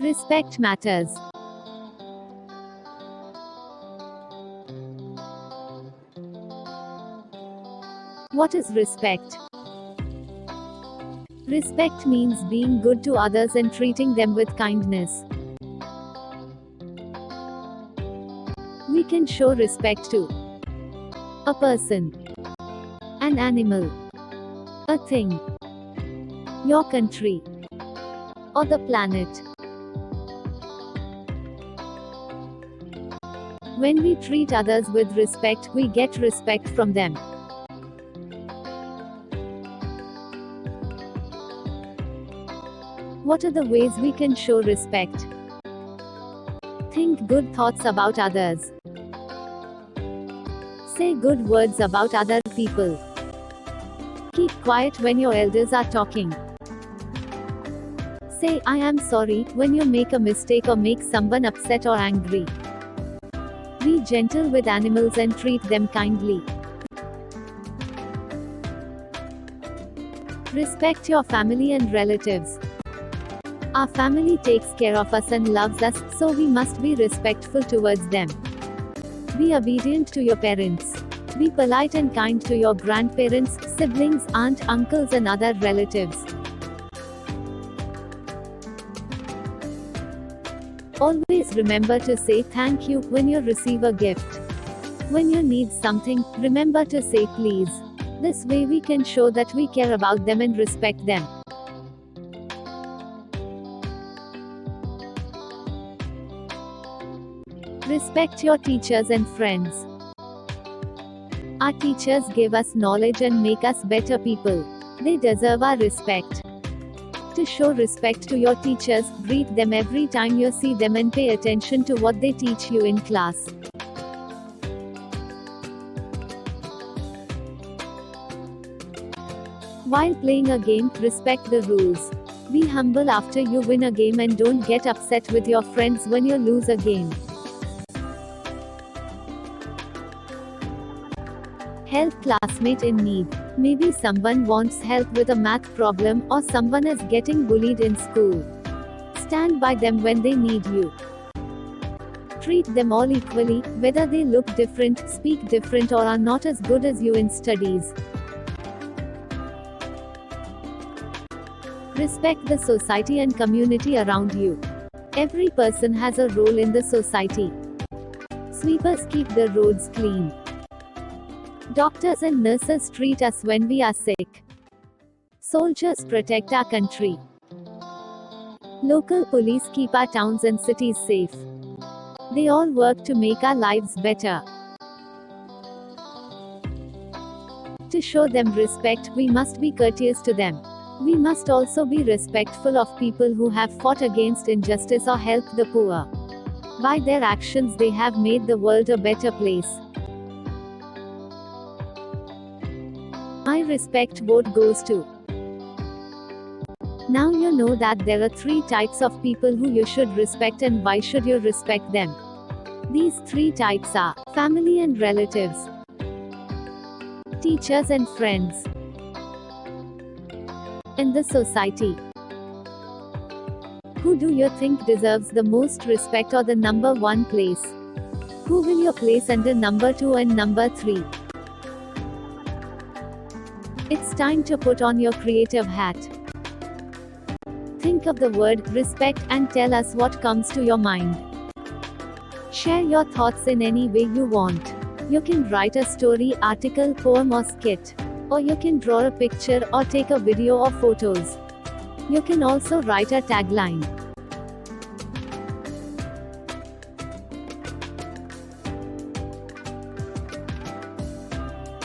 Respect matters. What is respect? Respect means being good to others and treating them with kindness. We can show respect to a person, an animal, a thing, your country, or the planet. When we treat others with respect, we get respect from them. What are the ways we can show respect? Think good thoughts about others. Say good words about other people. Keep quiet when your elders are talking. Say I am sorry when you make a mistake or make someone upset or angry. Be gentle with animals and treat them kindly. Respect your family and relatives. Our family takes care of us and loves us, so we must be respectful towards them. Be obedient to your parents. Be polite and kind to your grandparents, siblings, aunt, uncles and other relatives. Always remember to say thank you when you receive a gift. When you need something, remember to say please. This way we can show that we care about them and respect them. Respect your teachers and friends. Our teachers give us knowledge and make us better people. They deserve our respect. To show respect to your teachers, greet them every time you see them and pay attention to what they teach you in class. While playing a game, respect the rules. Be humble after you win a game and don't get upset with your friends when you lose a game. Help classmate in need. Maybe someone wants help with a math problem, or someone is getting bullied in school. Stand by them when they need you. Treat them all equally, whether they look different, speak different or are not as good as you in studies. Respect the society and community around you. Every person has a role in the society. Sweepers keep the roads clean. Doctors and nurses treat us when we are sick. Soldiers protect our country. Local police keep our towns and cities safe. They all work to make our lives better. To show them respect, we must be courteous to them. We must also be respectful of people who have fought against injustice or helped the poor. By their actions, they have made the world a better place. My respect vote goes to. Now you know that there are 3 types of people who you should respect and why should you respect them. These 3 types are family and relatives, teachers and friends, and the society. Who do you think deserves the most respect or the number 1 place? Who will you place under number 2 and number 3? It's time to put on your creative hat. Think of the word respect and tell us what comes to your mind. Share your thoughts in any way you want. You can write a story, article, poem or skit. Or you can draw a picture or take a video or photos. You can also write a tagline.